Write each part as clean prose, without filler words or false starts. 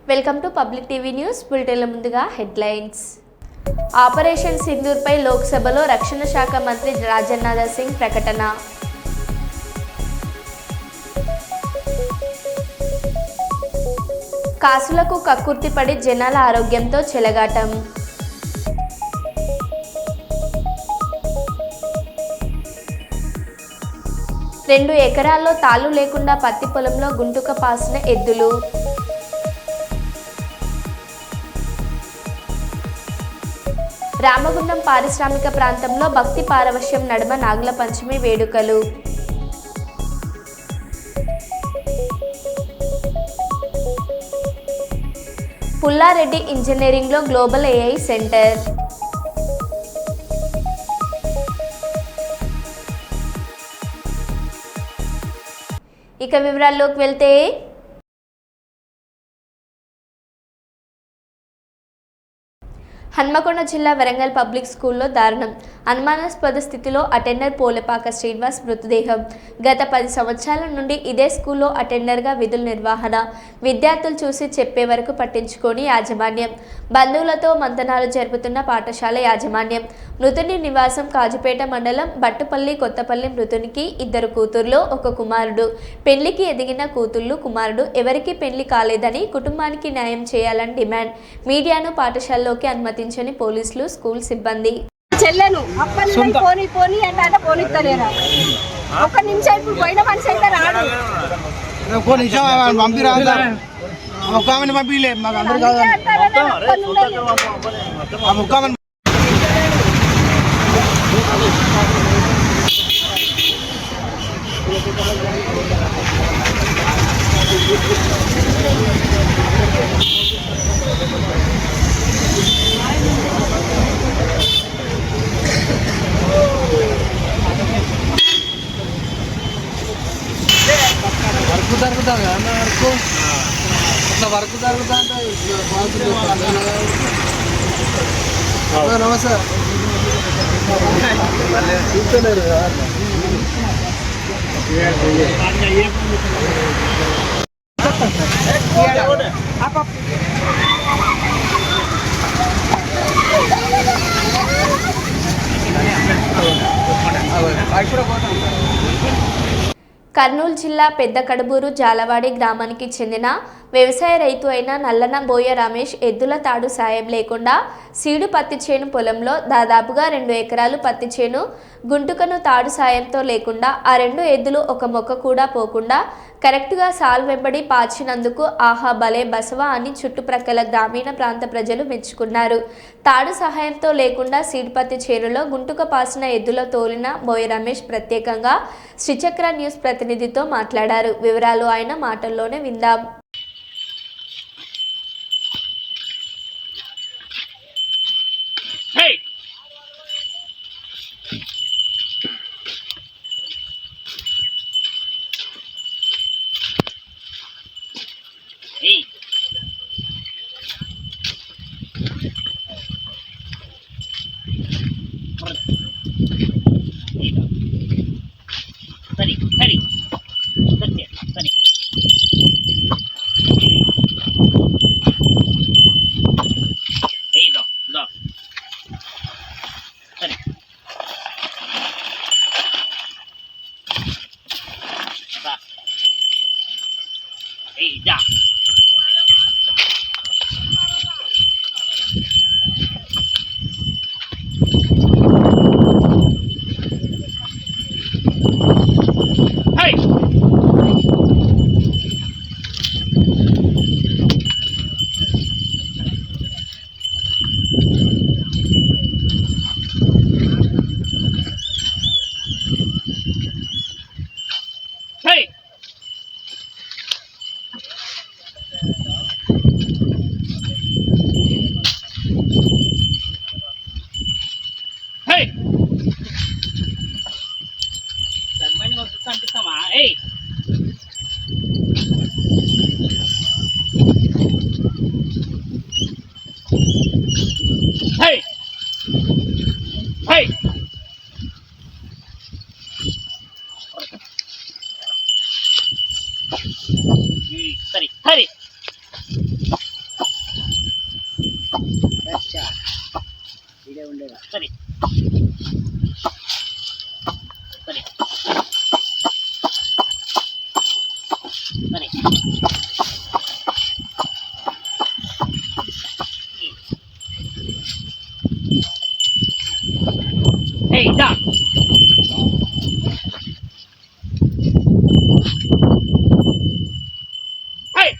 Welcome to Public TV news. బులెటిన్ల ముందుగా headlines. Operation సింధూర్పై లోక్సభలో రక్షణ శాఖ మంత్రి రాజ్నాథ్ సింగ్ ప్రకటన. కాసులకు కక్కుర్తిపడి జనాల ఆరోగ్యంతో చెలగాటం. 2 ఎకరాల్లో తాళ్లు లేకుండా పత్తి పొలంలో గుంటుక పాసిన ఎద్దులు. రామగుండం పారిశ్రామిక ప్రాంతంలో భక్తి పారవశ్యం నడుమ నాగుల పంచమి వేడుకలు. పుల్లారెడ్డి ఇంజనీరింగ్లో గ్లోబల్ ఏఐ సెంటర్. ఇక వివరాల్లోకి వెళ్తే, హన్మకొండ జిల్లా వరంగల్ పబ్లిక్ స్కూల్లో దారుణం. అనుమానాస్పద స్థితిలో అటెండర్ పోలపాక శ్రీనివాస్ మృతదేహం. గత 10 సంవత్సరాల నుండి ఇదే స్కూల్లో అటెండర్గా విధుల నిర్వహణ. విద్యార్థులు చూసి చెప్పే వరకు పట్టించుకొని యాజమాన్యం. బంధువులతో మంతనాలు జరుపుతున్న పాఠశాల యాజమాన్యం. మృతుని నివాసం కాజుపేట మండలం బట్టుపల్లి కొత్తపల్లి. మృతునికి 2 కూతుర్లు, 1 కుమారుడు. పెళ్లికి ఎదిగిన కూతుళ్లు, కుమారుడు ఎవరికీ పెళ్లి కాలేదని కుటుంబానికి న్యాయం చేయాలని డిమాండ్. మీడియాను పాఠశాలలోకి అనుమతించని పోలీసులు, స్కూల్ సిబ్బంది. చెల్లెను అప్పటి నుండి పోనీ పోనీ అంటే పోనిస్తలేరా? ఒక నిమిషం ఇప్పుడు పోయిన మనిషి అయితే రాడు. పంపిలే మాకు అందరూ వర్క్ జరుగుతుంది కదా అన్న, అట్లా వర్క్ జరుగుతా అంటే నమస్తే కూర్చోలేరు. కర్నూలు జిల్లా పెద్ద కడుబూరు జాలవాడి గ్రామానికి చెందిన వ్యవసాయ రైతు అయిన నల్లన బోయ రమేష్ ఎద్దుల తాడు సాయం లేకుండా సీడు పత్తి చేను పొలంలో దాదాపుగా 2 ఎకరాలు పత్తి చేను గుంటుకను తాడు సాయంతో లేకుండా ఆ 2 ఎద్దులు ఒక మొక్క కూడా పోకుండా కరెక్ట్గా సాల్ వెంబడి పాచినందుకు ఆహా భలే బసవా అని చుట్టుప్రక్కల గ్రామీణ ప్రాంత ప్రజలు మెచ్చుకున్నారు. తాడు సహాయంతో లేకుండా సీడు పత్తి చేనులో గుంటుక పాసిన ఎద్దుల తోలిన బోయ రమేష్ ప్రత్యేకంగా శ్రీచక్ర న్యూస్ ప్రతినిధితో మాట్లాడారు. వివరాలు ఆయన మాటల్లోనే విందాం. సరే సరే సరే సరే సరే ఏయ్ ఇదా ఏయ్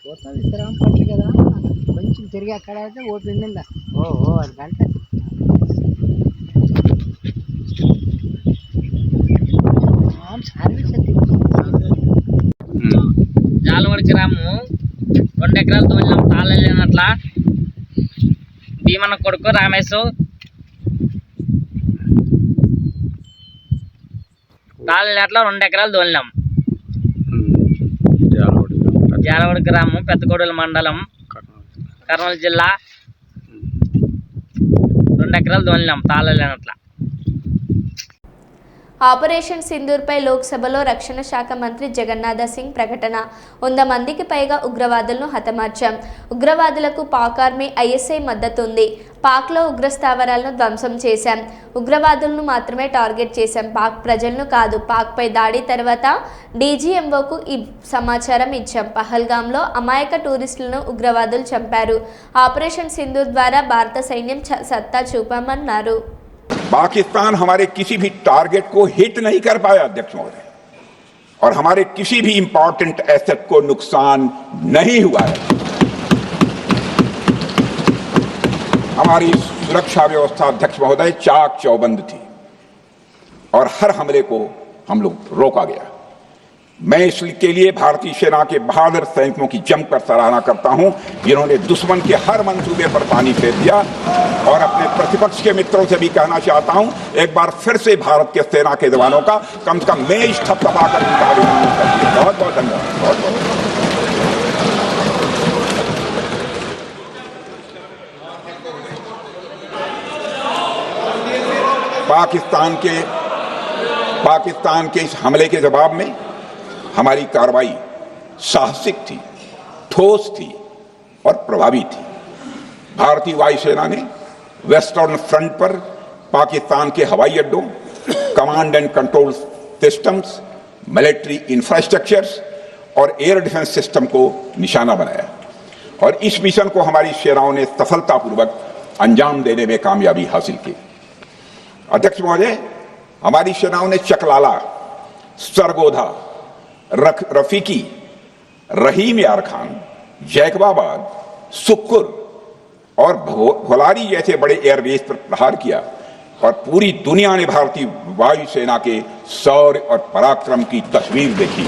పోతుంది విశ్రామం పట్టు కదా కొంచెం తిరిగి అక్కడ అయితే ఓపెన్ ఉందా అది గంట సర్వీస్ జాలవడి గ్రామము 2 ఎకరాలు తోలినాం తాళలేనట్లా భీమన్న కొడుకు రామేశు తాళలేనట్ల 2 ఎకరాలు తోలినాం జాలవడి గ్రామం పెద్దకోడూరు మండలం కర్నూలు జిల్లా 2 ఎకరాలు తోలినాం తాళలేనట్ల ఆపరేషన్ సింధూర్పై లోక్సభలో రక్షణ శాఖ మంత్రి జగన్నాథ సింగ్ ప్రకటన 100 మందికి పైగా ఉగ్రవాదులను హతమార్చాం. ఉగ్రవాదులకు పాక్ ఆర్మీ ఐఎస్ఐ మద్దతు ఉంది. పాక్లో ఉగ్ర స్థావరాలను ధ్వంసం చేశాం. ఉగ్రవాదులను మాత్రమే టార్గెట్ చేశాం, పాక్ ప్రజలను కాదు. పాక్పై దాడి తర్వాత డీజీఎంఓకు ఈ సమాచారం ఇచ్చాం. పహల్గాంలో అమాయక టూరిస్టులను ఉగ్రవాదులు చంపారు. ఆపరేషన్ సింధూర్ ద్వారా భారత సైన్యం సత్తా చూపామన్నారు. पाकिस्तान हमारे किसी भी टारगेट को हिट नहीं कर पाया अध्यक्ष महोदय, और हमारे किसी भी इंपॉर्टेंट एसेट को नुकसान नहीं हुआ है. हमारी सुरक्षा व्यवस्था अध्यक्ष महोदय चाक चौबंद थी और हर हमले को हम लोग रोका गया. मैं इसके लिए भारतीय सेना के बहादुर सैनिकों की जमकर सराहना करता हूं, जिन्होंने दुश्मन के हर मंसूबे पर पानी फेर दिया. और अपने प्रतिपक्ष के मित्रों से भी कहना चाहता हूं, एक बार फिर से भारत के सेना के जवानों का कम से कम मेज थपथपाकर उनका अभिनंदन करिए. बहुत बहुत धन्यवाद. बहुत बहुत पाकिस्तान के इस हमले के जवाब में हमारी कार्रवाई साहसिक थी, ठोस थी और प्रभावी थी. भारतीय वायुसेना ने वेस्टर्न फ्रंट पर पाकिस्तान के हवाई अड्डों, command and control systems, military infrastructures और एयर डिफेंस सिस्टम को निशाना बनाया और इस मिशन को हमारी सेनाओं ने सफलतापूर्वक अंजाम देने में कामयाबी हासिल की. अध्यक्ष महोदय, हमारी सेनाओं ने चकलाला, सरगोधा, रफीकी, रहीम यार खान, जैकबाबाद, सुक्कुर और भोलारी जैसे बड़े एयरबेस पर प्रहार किया और पूरी दुनिया ने भारतीय वायुसेना के शौर्य और पराक्रम की तस्वीर देखी.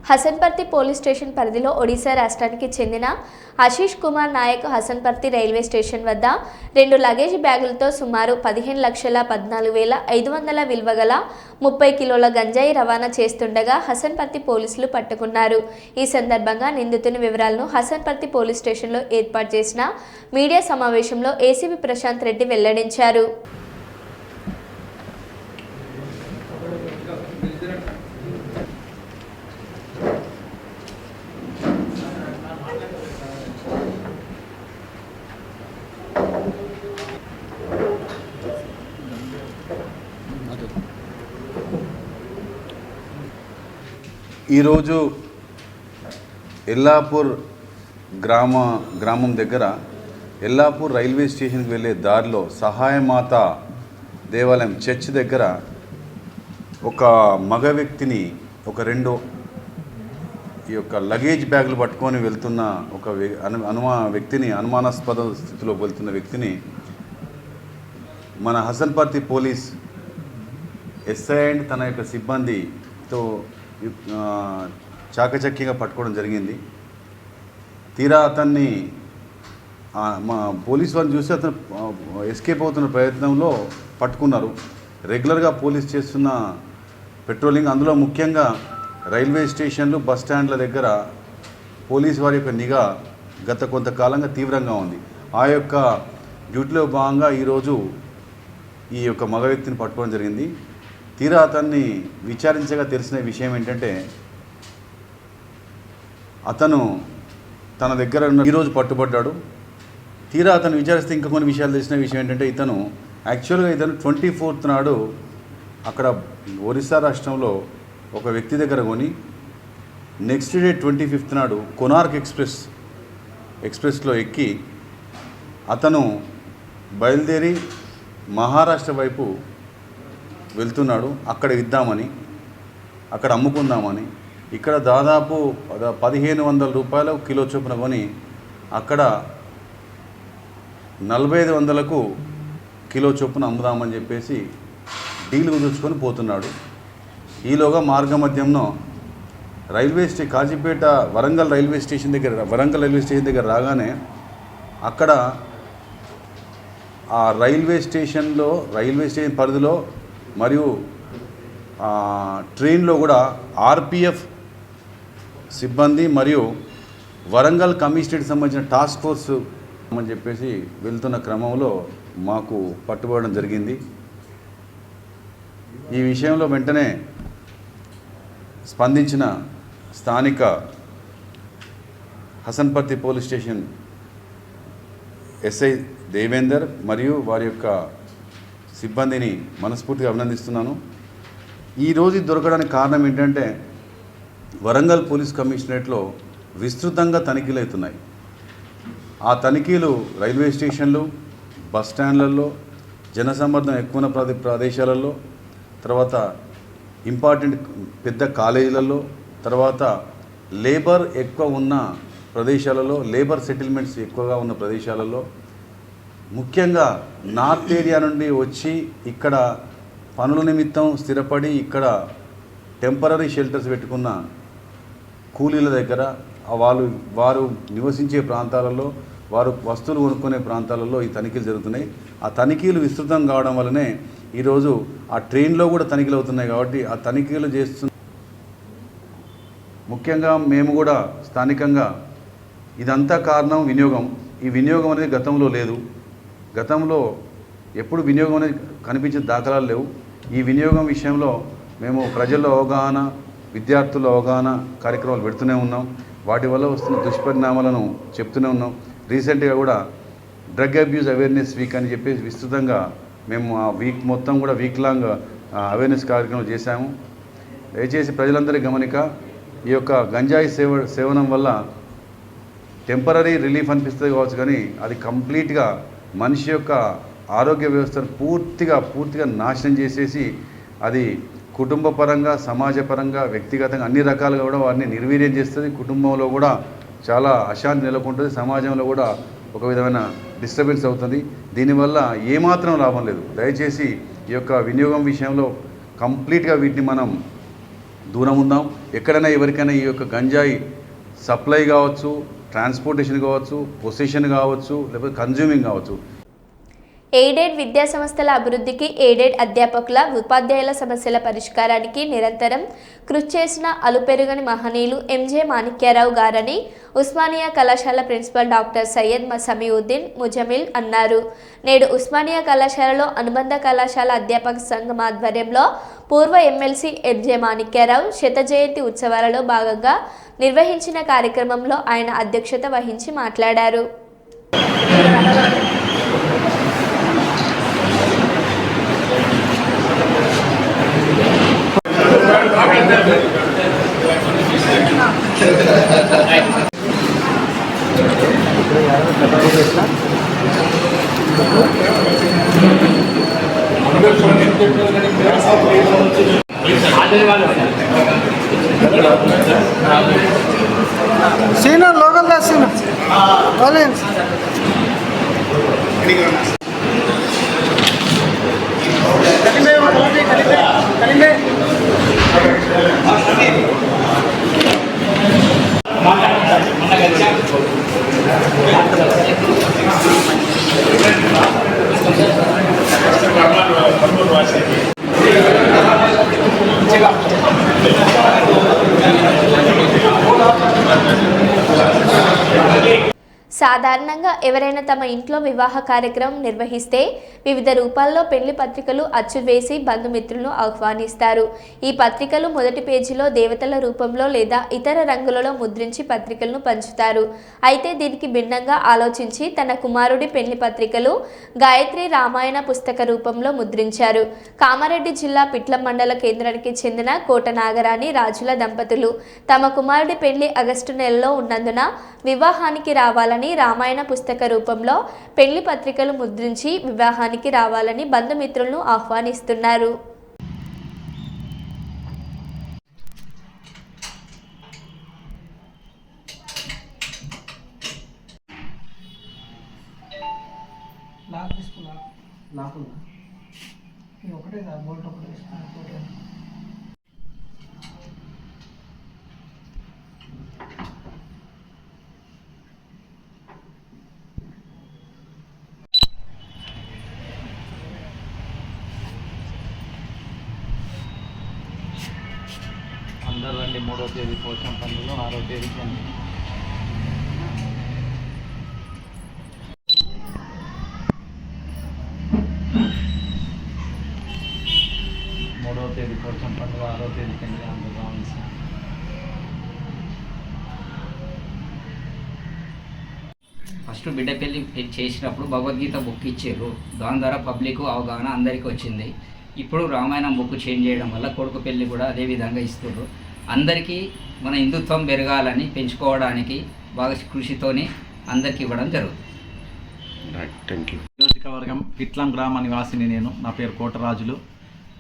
హసన్పర్తి పోలీస్ స్టేషన్ పరిధిలో ఒడిశా రాష్ట్రానికి చెందిన ఆశీష్ కుమార్ నాయక్ హసన్పర్తి రైల్వే స్టేషన్ వద్ద 2 లగేజ్ బ్యాగులతో సుమారు 15,14,500 విలువ గల 30 కిలోల గంజాయి రవాణా చేస్తుండగా హసన్పర్తి పోలీసులు పట్టుకున్నారు. ఈ సందర్భంగా నిందితుని వివరాలను హసన్పర్తి పోలీస్ స్టేషన్లో ఏర్పాటు చేసిన మీడియా సమావేశంలో ఏసీపీ ప్రశాంత్ రెడ్డి వెల్లడించారు. ఈరోజు ఎల్లాపూర్ గ్రామం దగ్గర ఎల్లాపూర్ రైల్వే స్టేషన్కి వెళ్ళే దారిలో సహాయమాత దేవాలయం చర్చ్ దగ్గర ఒక మగ వ్యక్తిని ఒక 2 ఈ యొక్క లగేజ్ బ్యాగులు పట్టుకొని వెళ్తున్న ఒక అనుమానాస్పద స్థితిలో వెళ్తున్న వ్యక్తిని మన హసన్పర్తి పోలీస్ ఎస్ఐ అండ్ తన యొక్క సిబ్బందితో చాకచక్యంగా పట్టుకోవడం జరిగింది. తీరా అతన్ని మా పోలీస్ వారిని చూసి అతను ఎస్కేప్ అవుతున్న ప్రయత్నంలో పట్టుకున్నారు. రెగ్యులర్గా పోలీస్ చేస్తున్న పెట్రోలింగ్, అందులో ముఖ్యంగా రైల్వే స్టేషన్లు, బస్ స్టాండ్ల దగ్గర పోలీస్ వారి యొక్క నిఘా గత కొంతకాలంగా తీవ్రంగా ఉంది. ఆ యొక్క డ్యూటీలో భాగంగా ఈరోజు ఈ యొక్క మగ వ్యక్తిని పట్టుకోవడం జరిగింది. తీరా అతన్ని విచారించగా తెలిసిన విషయం ఏంటంటే అతను తన దగ్గర ఈరోజు పట్టుబడ్డాడు. తీరా అతను విచారిస్తే ఇంకా కొన్ని విషయాలు తెలిసిన విషయం ఏంటంటే ఇతను 24th నాడు అక్కడ ఒరిస్సా రాష్ట్రంలో ఒక వ్యక్తి దగ్గర కొని నెక్స్ట్ డే 25th నాడు కొనార్క్ ఎక్స్ప్రెస్లో ఎక్కి అతను బయలుదేరి మహారాష్ట్ర వైపు వెళ్తున్నాడు. అక్కడ ఇద్దామని, అక్కడ అమ్ముకుందామని. ఇక్కడ దాదాపు 1500 రూపాయలు కిలో చొప్పున కొని అక్కడ 4500కు కిలో చొప్పున అమ్ముదామని చెప్పేసి డీల్ కుదుర్చుకొని పోతున్నాడు. ఈలోగా మార్గమధ్యంలో కాజీపేట వరంగల్ రైల్వే స్టేషన్ దగ్గర రాగానే అక్కడ ఆ రైల్వే స్టేషన్ పరిధిలో మరియు ట్రైన్లో కూడా ఆర్పిఎఫ్ సిబ్బంది మరియు వరంగల్ కమిషనరేట్కి సంబంధించిన టాస్క్ ఫోర్స్ అని చెప్పేసి వెళ్తున్న క్రమంలో మాకు పట్టుబడడం జరిగింది. ఈ విషయంలో వెంటనే స్పందించిన స్థానిక Hasanparthy police station SI Devender మరియు వారి యొక్క సిబ్బందిని మనస్ఫూర్తిగా అభినందిస్తున్నాను. ఈరోజు దొరకడానికి కారణం ఏంటంటే వరంగల్ పోలీస్ కమిషనరేట్లో విస్తృతంగా తనిఖీలు అవుతున్నాయి. ఆ తనిఖీలు రైల్వే స్టేషన్లు, బస్ స్టాండ్లలో, జనసమ్మర్దం ఎక్కువ ఉన్న ప్రదేశాలలో, తర్వాత ఇంపార్టెంట్ పెద్ద కాలేజీలలో, తర్వాత లేబర్ ఎక్కువ ఉన్న ప్రదేశాలలో, లేబర్ సెటిల్మెంట్స్ ఎక్కువగా ఉన్న ప్రదేశాలలో, ముఖ్యంగా నార్త్ ఏరియా నుండి వచ్చి ఇక్కడ పనుల నిమిత్తం స్థిరపడి ఇక్కడ టెంపరీ షెల్టర్స్ పెట్టుకున్న కూలీల దగ్గర, వారు నివసించే ప్రాంతాలలో, వారు వస్తువులు కొనుక్కునే ప్రాంతాలలో ఈ తనిఖీలు జరుగుతున్నాయి. ఆ తనిఖీలు విస్తృతం కావడం వల్లనే ఈరోజు ఆ ట్రైన్లో కూడా తనిఖీలు అవుతున్నాయి. కాబట్టి ఆ తనిఖీలు ముఖ్యంగా మేము కూడా స్థానికంగా ఇదంతా కారణం వినియోగం. ఈ వినియోగం అనేది గతంలో లేదు. గతంలో ఎప్పుడు వినియోగం అనేది కనిపించే దాఖలాలు లేవు. ఈ వినియోగం విషయంలో మేము ప్రజల్లో అవగాహన, విద్యార్థుల అవగాహన కార్యక్రమాలు పెడుతూనే ఉన్నాం. వాటి వల్ల వస్తున్న దుష్పరిణామాలను చెప్తూనే ఉన్నాం. రీసెంట్గా కూడా డ్రగ్ అబ్యూస్ అవేర్నెస్ వీక్ అని చెప్పేసి విస్తృతంగా మేము ఆ వీక్ మొత్తం కూడా వీక్ లాంగ్ అవేర్నెస్ కార్యక్రమం చేశాము. దయచేసి ప్రజలందరి గమనిక, ఈ యొక్క గంజాయి సేవనం వల్ల టెంపరీ రిలీఫ్ అనిపిస్తుంది కావచ్చు, కానీ అది కంప్లీట్గా మనిషి యొక్క ఆరోగ్య వ్యవస్థను పూర్తిగా నాశనం చేసేసి అది కుటుంబ పరంగా, సమాజపరంగా, వ్యక్తిగతంగా అన్ని రకాలుగా కూడా వారిని నిర్వీర్యం చేస్తుంది. కుటుంబంలో కూడా చాలా అశాంతి నెలకొంటుంది. సమాజంలో కూడా ఒక విధమైన డిస్టర్బెన్స్ అవుతుంది. దీనివల్ల ఏమాత్రం లాభం లేదు. దయచేసి ఈ యొక్క వినియోగం విషయంలో కంప్లీట్గా వీటిని మనం దూరం ఉందాం. ఎక్కడైనా ఎవరికైనా ఈ యొక్క గంజాయి సప్లై కావచ్చు, ట్రాన్స్పోర్టేషన్ కావచ్చు, పొసెషన్ కావచ్చు, లేకపోతే కన్జ్యూమింగ్ కావచ్చు, ఎయిడెడ్ విద్యా సంస్థల అభివృద్ధికి, ఎయిడెడ్ అధ్యాపకుల, ఉపాధ్యాయుల సమస్యల పరిష్కారానికి నిరంతరం కృషి చేసిన అలుపెరుగని మహనీయులు ఎంజే మాణిక్యారావు గారని ఉస్మానియా కళాశాల ప్రిన్సిపల్ డాక్టర్ సయ్యద్ సమీవుద్దీన్ ముజమిల్ అన్నారు. నేడు ఉస్మానియా కళాశాలలో అనుబంధ కళాశాల అధ్యాపక సంఘం ఆధ్వర్యంలో పూర్వ ఎమ్మెల్సీ ఎంజే మాణిక్యారావు శత జయంతి ఉత్సవాలలో భాగంగా నిర్వహించిన కార్యక్రమంలో ఆయన అధ్యక్షత వహించి మాట్లాడారు. సీనియర్ లోకల్ దా సీనియర్ కాలేజ్ సాధారణంగా ఎవరైనా తమ ఇంట్లో వివాహ కార్యక్రమం నిర్వహిస్తే వివిధ రూపాల్లో పెళ్లి పత్రికలు అచ్చు వేసి బంధుమిత్రులను ఆహ్వానిస్తారు. ఈ పత్రికలు మొదటి పేజీలో దేవతల రూపంలో లేదా ఇతర రంగులలో ముద్రించి పత్రికలను పంచుతారు. అయితే దీనికి భిన్నంగా ఆలోచించి తన కుమారుడి పెళ్లి పత్రికలు గాయత్రి రామాయణ పుస్తక రూపంలో ముద్రించారు. కామారెడ్డి జిల్లా పిట్లం మండల కేంద్రానికి చెందిన కోట నాగరాణి రాజుల దంపతులు తమ కుమారుడి పెళ్లి ఆగస్టు నెలలో ఉన్నందున వివాహానికి రావాలని రామాయణ పుస్తక రూపంలో పెళ్లి పత్రికలు ముద్రించి వివాహానికి రావాలని బంధుమిత్రులను ఆహ్వానిస్తున్నారు. అందరూ రండి. 3వ తేదీ పోషం పండుగ, 6వ తేదీ పండుగ. తేదీ పోషం పండుగ, 6వ తేదీ పండుగ. అందరూ రావాలి సార్. ఫస్ట్ బిడ్డ పెళ్ళి చేసినప్పుడు భగవద్గీత బుక్ ఇచ్చారు. దాని ద్వారా పబ్లిక్ అవగాహన అందరికీ వచ్చింది. ఇప్పుడు రామాయణం బుక్ చేంజ్ చేయడం వల్ల కొడుకు పెళ్ళి కూడా అదే విధంగా ఇస్తున్నారు. అందరికీ మన హిందుత్వం పెరగాలని పెంచుకోవడానికి బాగా కృషితోని అందరికీ ఇవ్వడం జరుగుతుంది. నియోజకవర్గం పిట్లం గ్రామ నివాసిని నేను. నా పేరు కోటరాజులు.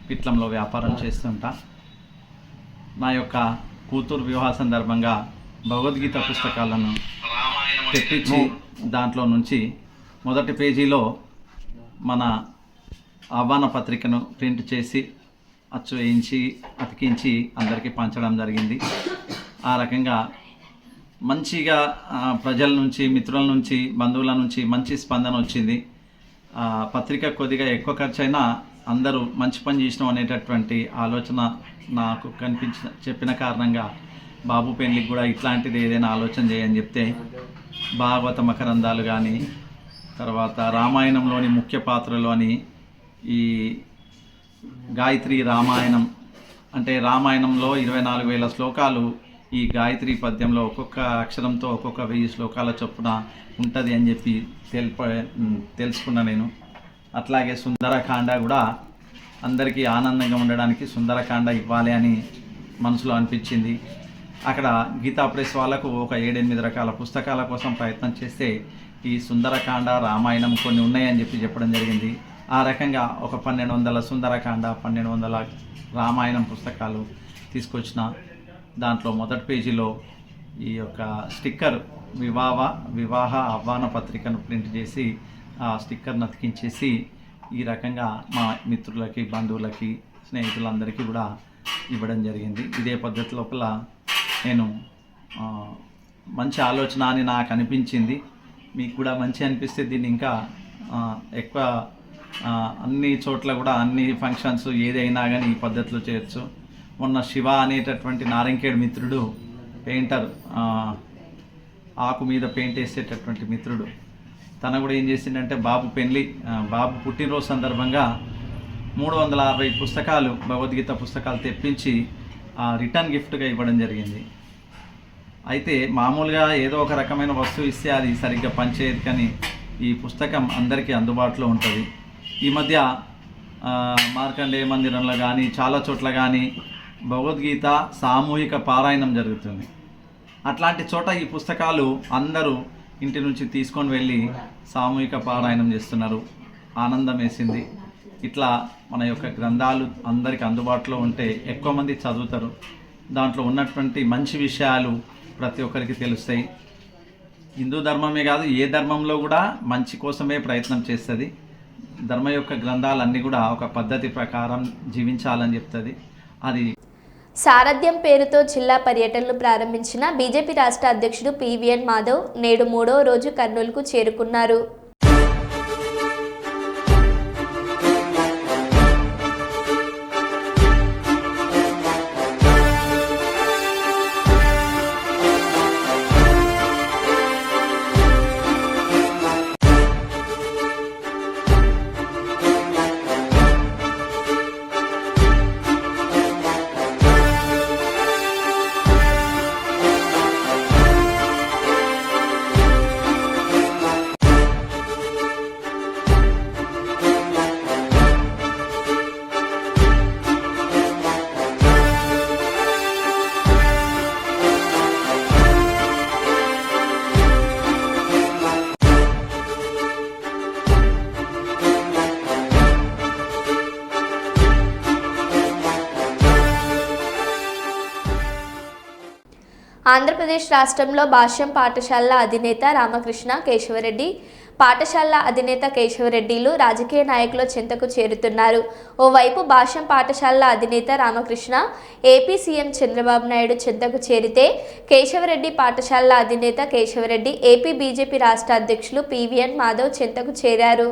పిట్లంలో వ్యాపారం చేస్తుంటా. నా యొక్క కూతురు వివాహ సందర్భంగా భగవద్గీత పుస్తకాలను తెప్పించి దాంట్లో నుంచి మొదటి పేజీలో మన ఆహ్వాన పత్రికను ప్రింట్ చేసి అచ్చు వేయించి అతికించి అందరికీ పంచడం జరిగింది. ఆ రకంగా మంచిగా ప్రజల నుంచి, మిత్రుల నుంచి, బంధువుల నుంచి మంచి స్పందన వచ్చింది. పత్రిక కొద్దిగా ఎక్కువ ఖర్చు అయినా అందరూ మంచి పని చేసినాం అనేటటువంటి ఆలోచన నాకు చెప్పిన కారణంగా బాబు పెళ్ళికి కూడా ఇట్లాంటిది ఏదైనా ఆలోచన చేయని చెప్తే భాగవత మకరందాలు కానీ, తర్వాత రామాయణంలోని ముఖ్య పాత్రలోని ఈ గాయత్రి రామాయణం అంటే రామాయణంలో 24,000 శ్లోకాలు ఈ గాయత్రి పద్యంలో ఒక్కొక్క అక్షరంతో ఒక్కొక్క 1000 శ్లోకాల చొప్పున ఉంటుంది అని చెప్పి తెలుసుకున్నా నేను. అట్లాగే సుందరకాండ కూడా అందరికీ ఆనందంగా ఉండడానికి సుందరకాండ ఇవ్వాలి అని మనసులో అనిపించింది. అక్కడ గీతా ప్రెస్ వాళ్ళకు ఒక 7-8 రకాల పుస్తకాల కోసం ప్రయత్నం చేస్తే ఈ సుందరకాండ రామాయణం కొన్ని ఉన్నాయని చెప్పడం జరిగింది. ఆ రకంగా ఒక 1200 సుందరకాండ, 1200 రామాయణం పుస్తకాలు తీసుకొచ్చిన. దాంట్లో మొదటి పేజీలో ఈ యొక్క స్టిక్కర్ వివాహ ఆహ్వాన పత్రికను ప్రింట్ చేసి ఆ స్టిక్కర్ను అతికించేసి ఈ రకంగా మా మిత్రులకి, బంధువులకి, స్నేహితులందరికీ కూడా ఇవ్వడం జరిగింది. ఇదే పద్ధతి లోపల నేను మంచి ఆలోచన అని నాకు అనిపించింది. మీకు కూడా మంచి అనిపిస్తే దీన్ని ఇంకా ఎక్కువ అన్ని చోట్ల కూడా అన్ని ఫంక్షన్స్ ఏదైనా కానీ ఈ పద్ధతిలో చేయొచ్చు. మొన్న శివ అనేటటువంటి నారంకేడ్ మిత్రుడు, పెయింటర్, ఆకు మీద పెయింట్ వేసేటటువంటి మిత్రుడు, తన కూడా ఏం చేసిందంటే బాబు పుట్టినరోజు సందర్భంగా 360 పుస్తకాలు, భగవద్గీత పుస్తకాలు తెప్పించి రిటర్న్ గిఫ్ట్గా ఇవ్వడం జరిగింది. అయితే మామూలుగా ఏదో ఒక రకమైన వస్తువు ఇస్తే అది సరిగ్గా పనిచేయదు, కానీ ఈ పుస్తకం అందరికీ అందుబాటులో ఉంటుంది. ఈ మధ్య మార్కండేయ మందిరంలో కానీ చాలా చోట్ల కానీ భగవద్గీత సామూహిక పారాయణం జరుగుతుంది. అట్లాంటి చోట ఈ పుస్తకాలు అందరూ ఇంటి నుంచి తీసుకొని వెళ్ళి సామూహిక పారాయణం చేస్తున్నారు. ఆనందం వేసింది. ఇట్లా మన యొక్క గ్రంథాలు అందరికీ అందుబాటులో ఉంటే ఎక్కువ మంది చదువుతారు. దాంట్లో ఉన్నటువంటి మంచి విషయాలు ప్రతి ఒక్కరికి తెలుస్తాయి. హిందూ ధర్మమే కాదు, ఏ ధర్మంలో కూడా మంచి కోసమే ప్రయత్నం చేస్తుంది. ధర్మ యొక్క గ్రంథాలన్నీ కూడా ఒక పద్ధతి ప్రకారం జీవించాలని చెప్తుంది. అది సారథ్యం పేరుతో జిల్లా పర్యటనలు ప్రారంభించిన బీజేపీ రాష్ట్ర అధ్యక్షుడు పివిఎన్ మాధవ్ నేడు 3వ రోజు కర్నూలుకు చేరుకున్నారు. ఆంధ్రప్రదేశ్ రాష్ట్రంలో భాష్యం పాఠశాలల అధినేత రామకృష్ణ కేశవరెడ్డి, పాఠశాలల అధినేత కేశవరెడ్డిలు రాజకీయ నాయకుల చెంతకు చేరుతున్నారు. ఓవైపు భాష్యం పాఠశాలల అధినేత రామకృష్ణ ఏపీ సీఎం చంద్రబాబు నాయుడు చెంతకు చేరితే, కేశవరెడ్డి పాఠశాలల అధినేత కేశవరెడ్డి ఏపీ బీజేపీ రాష్ట్ర అధ్యక్షులు పివిఎన్ మాధవ్ చెంతకు చేరారు.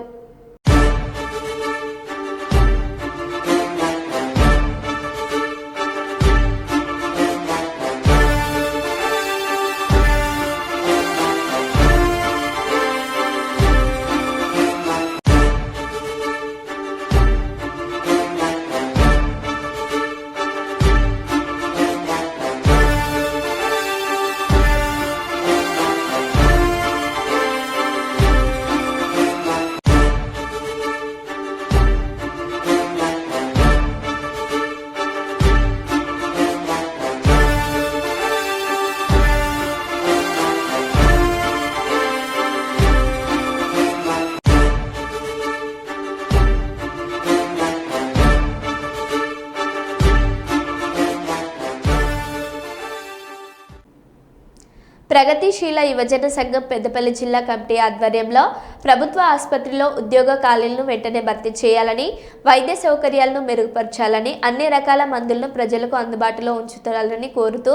ప్రగతిశీల యువజన సంఘం పెద్దపల్లి జిల్లా కమిటీ ఆధ్వర్యంలో ప్రభుత్వ ఆసుపత్రిలో ఉద్యోగ ఖాళీలను వెంటనే భర్తీ చేయాలని, వైద్య సౌకర్యాలను మెరుగుపరచాలని, అన్ని రకాల మందులను ప్రజలకు అందుబాటులో ఉంచుతాలని కోరుతూ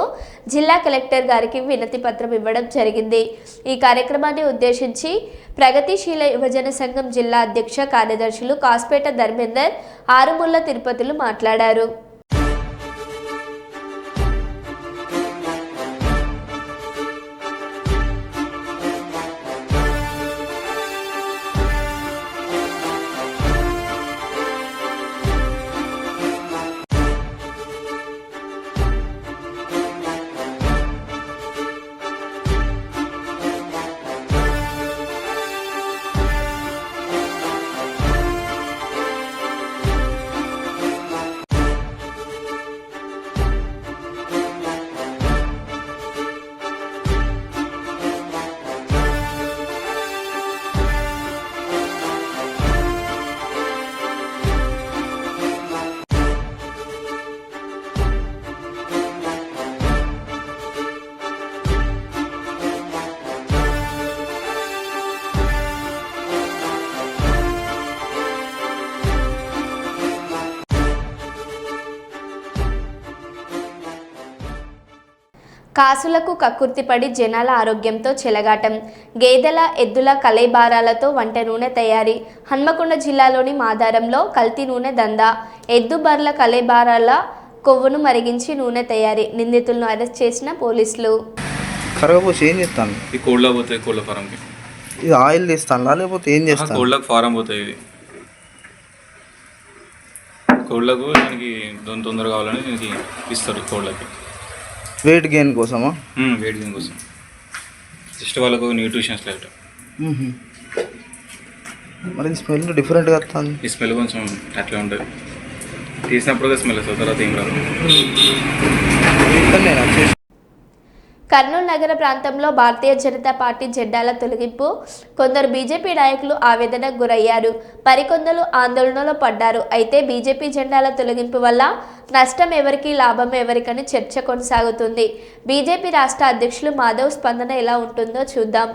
జిల్లా కలెక్టర్ గారికి వినతి పత్రం ఇవ్వడం జరిగింది. ఈ కార్యక్రమాన్ని ఉద్దేశించి ప్రగతిశీల యువజన సంఘం జిల్లా అధ్యక్ష కార్యదర్శులు కాస్పేట ధర్మేందర్, ఆరుముల్ల తిరుపతులు మాట్లాడారు. కాసులకు కక్కుర్తిపడి జనాల ఆరోగ్యంతో చెలగాటం, గేదెల ఎద్దుల కలేబారాలతో వంట నూనె తయారీ. హన్మకొండ జిల్లాలోని మాదారంలో కల్తీ నూనె దందా, ఎద్దు బర్ల కలేబారాల కొవ్వును మరిగించి నూనె తయారీ. నిందితులను అరెస్ట్ చేసిన పోలీసులు. కరగపోసి ఏం చేస్తాను? ఈ కోళ్ళ పోతాయి, కోళ్ళ ఫారంకి. ఇది ఆయిల్ తీస్తాను లేకపోతే ఏం చేస్తాను? కోళ్ళకు ఫారం పోతాయి. ఇది కోళ్ళకు దానికి తొందరగా కావాలని దీనికి ఇస్తారు. కోళ్ళకి వెయిట్ గెయిన్ కోసమా? వెయిట్ గెయిన్ కోసం, జస్ట్ వాళ్ళకు న్యూట్రిషన్స్ లైట్. మరి స్మెల్ డిఫరెంట్గా వస్తుంది. ఈ స్మెల్ కొంచెం అట్లా ఉంటుంది, తీసినప్పుడు స్మెల్ వస్తుంది, తర్వాత ఏం రాదు. కర్నూలు నగర ప్రాంతంలో భారతీయ జనతా పార్టీ జెండాల తొలగింపు, కొందరు బీజేపీ నాయకులు ఆవేదనకు గురయ్యారు, మరికొందరు ఆందోళనలో పడ్డారు. అయితే బీజేపీ జెండాల తొలగింపు వల్ల నష్టం ఎవరికి, లాభం ఎవరికని చర్చ కొనసాగుతుంది. బీజేపీ రాష్ట్ర అధ్యక్షులు మాధవ్ స్పందన ఎలా ఉంటుందో చూద్దాం.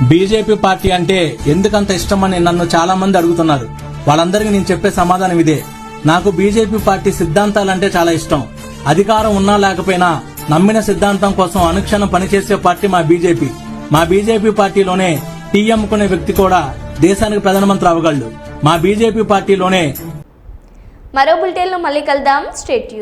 బీజేపీ పార్టీ అంటే ఎందుకంత ఇష్టమని నన్ను చాలా మంది అడుగుతున్నారు. వాళ్ళందరికీ నేను చెప్పే సమాధానం ఇదే. నాకు బీజేపీ పార్టీ సిద్ధాంతాలంటే చాలా ఇష్టం. అధికారం ఉన్నా లేకపోయినా నమ్మిన సిద్ధాంతం కోసం అనుక్షణం పనిచేసే పార్టీ మా బీజేపీ. మా బీజేపీ పార్టీలోనే టీ అమ్ముకునే వ్యక్తి కూడా దేశానికి ప్రధానమంత్రి అవ్వగలడు. మా బీజేపీ పార్టీలోనే. మరో బులెటిన్లో మళ్ళీ కలుద్దాం. Stay tune.